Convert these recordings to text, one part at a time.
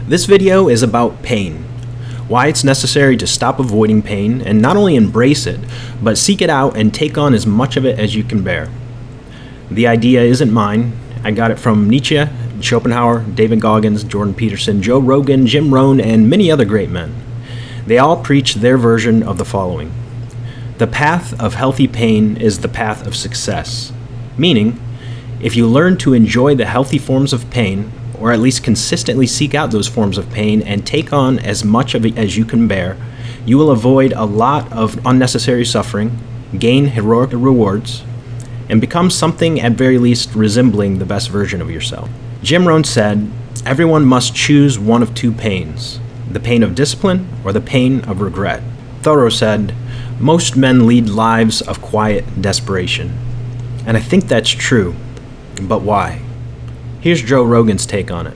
This video is about pain, why it's necessary to stop avoiding pain and not only embrace it, but seek it out and take on as much of it as you can bear. The idea isn't mine. I got it from Nietzsche, Schopenhauer, David Goggins, Jordan Peterson, Joe Rogan, Jim Rohn, and many other great men. They all preach their version of the following. The path of healthy pain is the path of success. Meaning, if you learn to enjoy the healthy forms of pain, or at least consistently seek out those forms of pain and take on as much of it as you can bear, you will avoid a lot of unnecessary suffering, gain heroic rewards, and become something at very least resembling the best version of yourself. Jim Rohn said, everyone must choose one of two pains, the pain of discipline or the pain of regret. Thoreau said, most men lead lives of quiet desperation. And I think that's true, but why? Here's Joe Rogan's take on it.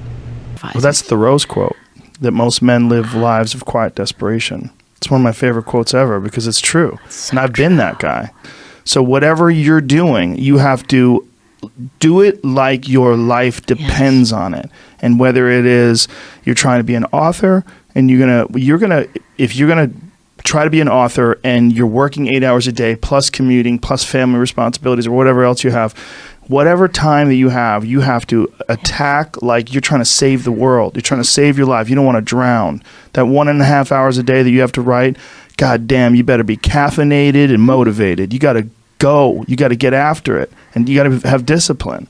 Well, that's Thoreau's quote, that most men live lives of quiet desperation. It's one of my favorite quotes ever because it's true. And I've been that guy. So whatever you're doing, you have to do it like your life depends on it. And whether it is you're trying to be an author and if you're gonna try to be an author and you're working 8 hours a day plus commuting plus family responsibilities or whatever else you have, whatever time that you have to attack like you're trying to save the world. You're trying to save your life. You don't want to drown. That 1.5 hours a day that you have to write, God damn, you better be caffeinated and motivated. You got to go. You got to get after it. And you got to have discipline.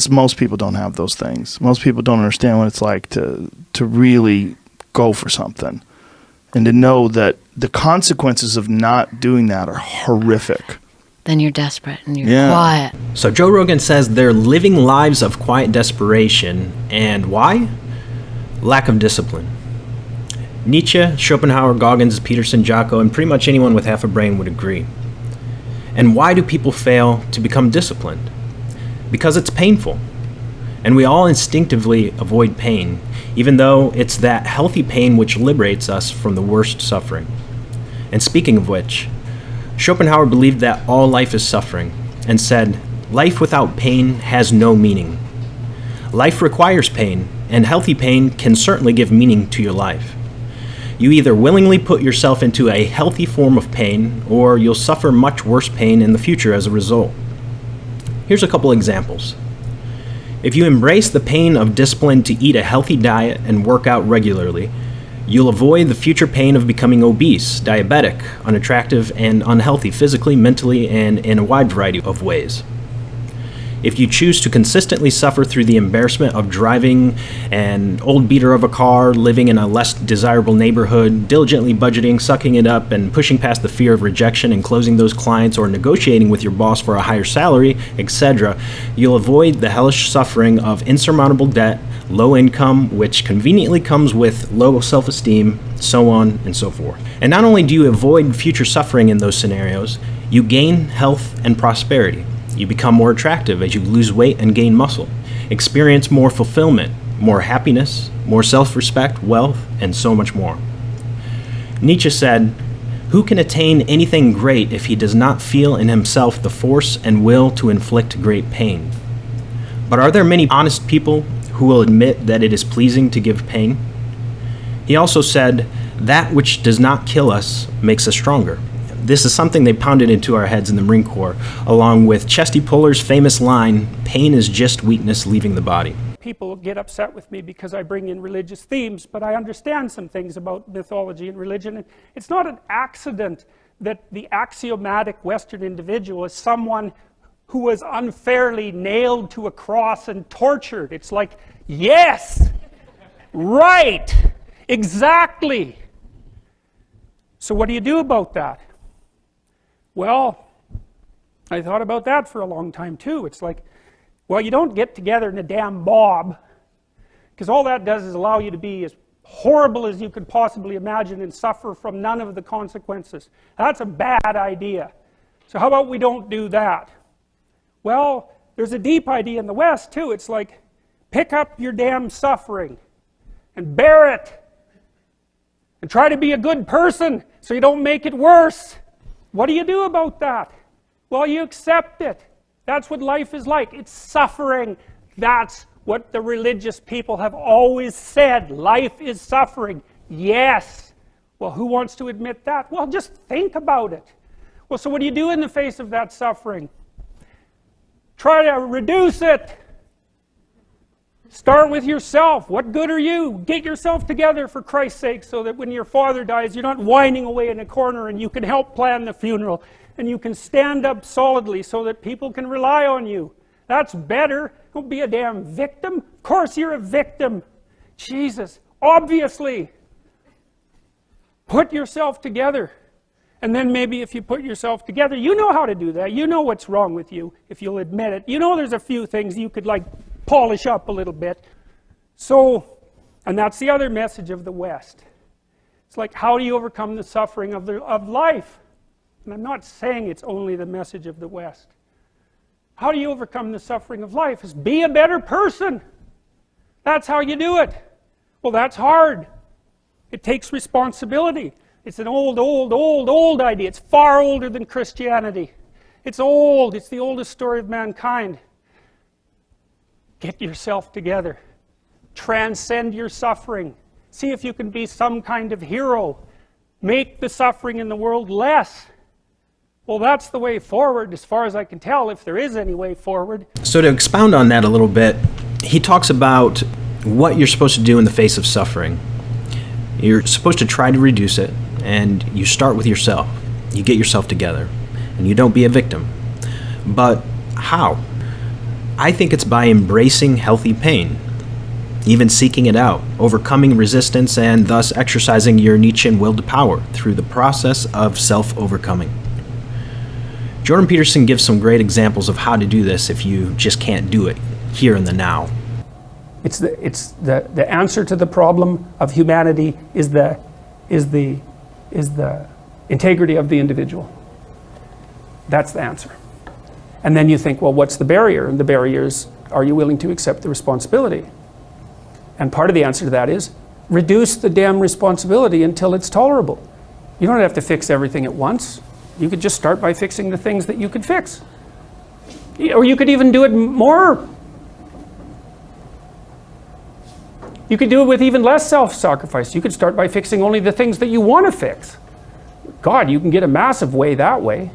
Most people don't have those things. Most people don't understand what it's like to really go for something. And to know that the consequences of not doing that are horrific. Then you're desperate and you're quiet. So Joe Rogan says they're living lives of quiet desperation. And why? Lack of discipline. Nietzsche, Schopenhauer, Goggins, Peterson, Jocko, and pretty much anyone with half a brain would agree. And why do people fail to become disciplined? Because it's painful. And we all instinctively avoid pain, even though it's that healthy pain which liberates us from the worst suffering. And speaking of which, Schopenhauer believed that all life is suffering and said, life without pain has no meaning. Life requires pain, and healthy pain can certainly give meaning to your life. You either willingly put yourself into a healthy form of pain, or you'll suffer much worse pain in the future as a result. Here's a couple examples. If you embrace the pain of discipline to eat a healthy diet and work out regularly, you'll avoid the future pain of becoming obese, diabetic, unattractive, and unhealthy physically, mentally, and in a wide variety of ways. If you choose to consistently suffer through the embarrassment of driving an old beater of a car, living in a less desirable neighborhood, diligently budgeting, sucking it up, and pushing past the fear of rejection and closing those clients or negotiating with your boss for a higher salary, etc., you'll avoid the hellish suffering of insurmountable debt, low income, which conveniently comes with low self-esteem, so on and so forth. And not only do you avoid future suffering in those scenarios, you gain health and prosperity. You become more attractive as you lose weight and gain muscle, experience more fulfillment, more happiness, more self-respect, wealth, and so much more. Nietzsche said, who can attain anything great if he does not feel in himself the force and will to inflict great pain? But are there many honest people who will admit that it is pleasing to give pain? He also said, that which does not kill us makes us stronger. This is something they pounded into our heads in the Marine Corps, along with Chesty Puller's famous line, pain is just weakness leaving the body. People get upset with me because I bring in religious themes, but I understand some things about mythology and religion. And it's not an accident that the axiomatic Western individual is someone who was unfairly nailed to a cross and tortured. It's like, yes, right, exactly. So what do you do about that? Well, I thought about that for a long time too. It's like, well, you don't get together in a damn mob, because all that does is allow you to be as horrible as you could possibly imagine and suffer from none of the consequences. That's a bad idea. So how about we don't do that? Well, there's a deep idea in the West too. It's like, pick up your damn suffering and bear it and try to be a good person so you don't make it worse. What do you do about that? Well, you accept it. That's what life is like. It's suffering. That's what the religious people have always said. Life is suffering. Yes. Well, who wants to admit that? Well, just think about it. Well, so what do you do in the face of that suffering? Try to reduce it. Start with yourself. What good are you? Get yourself together for Christ's sake, so that when your father dies, you're not whining away in a corner, and you can help plan the funeral, and you can stand up solidly so that people can rely on you. That's better. Don't be a damn victim. Of course you're a victim. Jesus, obviously. Put yourself together. And then maybe if you put yourself together, you know how to do that. You know what's wrong with you, if you'll admit it. You know there's a few things you could like polish up a little bit. So, and that's the other message of the West. It's like, how do you overcome the suffering of life? And I'm not saying it's only the message of the West. How do you overcome the suffering of life? Is be a better person. That's how you do it. Well, that's hard. It takes responsibility. It's an old idea. It's far older than Christianity. It's old. It's the oldest story of mankind. Get yourself together. Transcend your suffering. See if you can be some kind of hero. Make the suffering in the world less. Well, that's the way forward, as far as I can tell, if there is any way forward. So to expound on that a little bit, he talks about what you're supposed to do in the face of suffering. You're supposed to try to reduce it, and you start with yourself. You get yourself together, and you don't be a victim. But how? I think it's by embracing healthy pain, even seeking it out, overcoming resistance, and thus exercising your Nietzschean will to power through the process of self-overcoming. Jordan Peterson gives some great examples of how to do this if you just can't do it here in the now. It's the answer to the problem of humanity is the integrity of the individual. That's the answer. And then you think, well, what's the barrier? And the barrier is, are you willing to accept the responsibility? And part of the answer to that is, reduce the damn responsibility until it's tolerable. You don't have to fix everything at once. You could just start by fixing the things that you could fix. Or you could even do it more. You could do it with even less self-sacrifice. You could start by fixing only the things that you want to fix. God, you can get a massive way that way.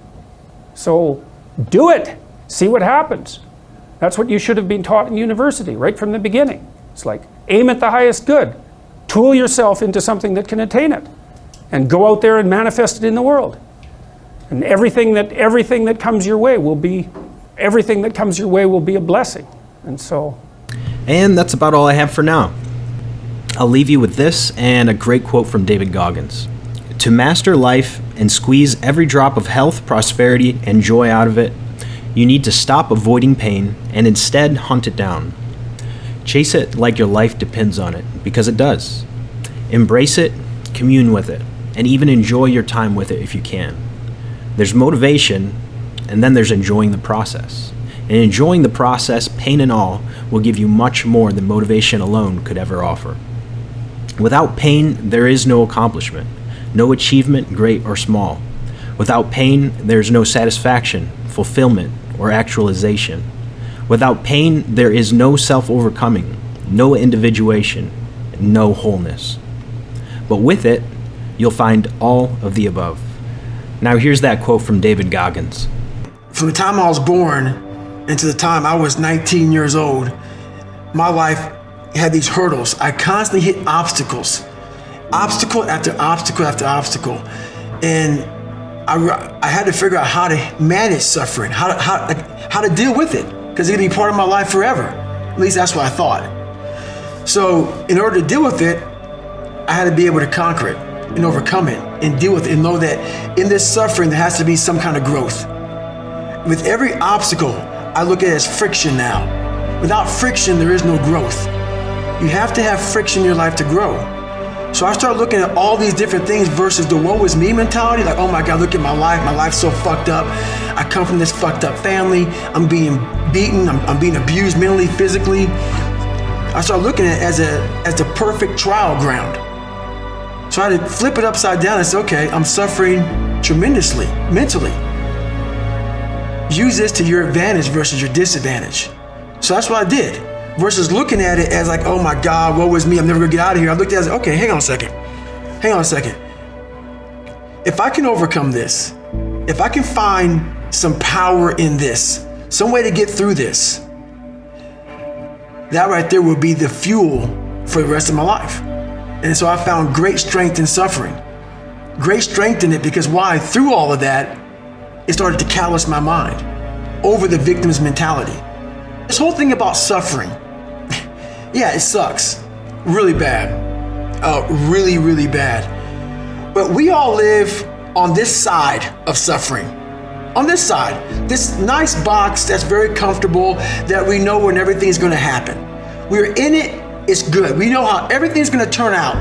So do it. See what happens. That's what you should have been taught in university right from the beginning. It's like, aim at the highest good. Tool yourself into something that can attain it. And go out there and manifest it in the world. And everything that comes your way will be a blessing. And so. And that's about all I have for now. I'll leave you with this and a great quote from David Goggins. To master life and squeeze every drop of health, prosperity, and joy out of it, you need to stop avoiding pain and instead hunt it down. Chase it like your life depends on it, because it does. Embrace it, commune with it, and even enjoy your time with it if you can. There's motivation, and then there's enjoying the process. And enjoying the process, pain and all, will give you much more than motivation alone could ever offer. Without pain, there is no accomplishment, no achievement, great or small. Without pain, there's no satisfaction, fulfillment, or actualization. Without pain, there is no self-overcoming, no individuation, no wholeness. But with it, you'll find all of the above. Now here's that quote from David Goggins. From the time I was born into the time I was 19 years old, my life had these hurdles. I constantly hit obstacles. Obstacle after obstacle after obstacle. And I had to figure out how to manage suffering, how to deal with it, because it could be part of my life forever. At least that's what I thought. So in order to deal with it, I had to be able to conquer it and overcome it and deal with it and know that in this suffering there has to be some kind of growth. With every obstacle, I look at it as friction now. Without friction, there is no growth. You have to have friction in your life to grow. So I start looking at all these different things versus the woe is me mentality. Like, oh my God, look at my life. My life's so fucked up. I come from this fucked up family. I'm being beaten. I'm being abused mentally, physically. I start looking at it as the perfect trial ground. So I had to flip it upside down and say, okay, I'm suffering tremendously, mentally. Use this to your advantage versus your disadvantage. So that's what I did. versus looking at it as like, oh my God, woe is me, I'm never gonna get out of here. I looked at it as, okay, hang on a second. If I can overcome this, if I can find some power in this, some way to get through this, that right there will be the fuel for the rest of my life. And so I found great strength in suffering. Great strength in it because why? Through all of that, it started to callous my mind over the victim's mentality. This whole thing about suffering, yeah, it sucks. Really bad. Really, really bad. But we all live on this side of suffering. On this side, this nice box that's very comfortable, that we know when everything's gonna happen. We're in it, it's good. We know how everything's gonna turn out.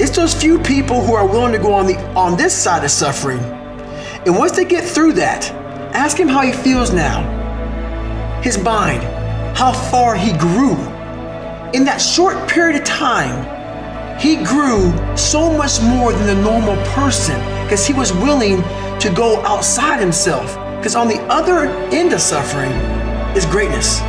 It's those few people who are willing to go on this side of suffering. And once they get through that, ask him how he feels now. His mind, how far he grew. In that short period of time, he grew so much more than the normal person because he was willing to go outside himself. Because on the other end of suffering is greatness.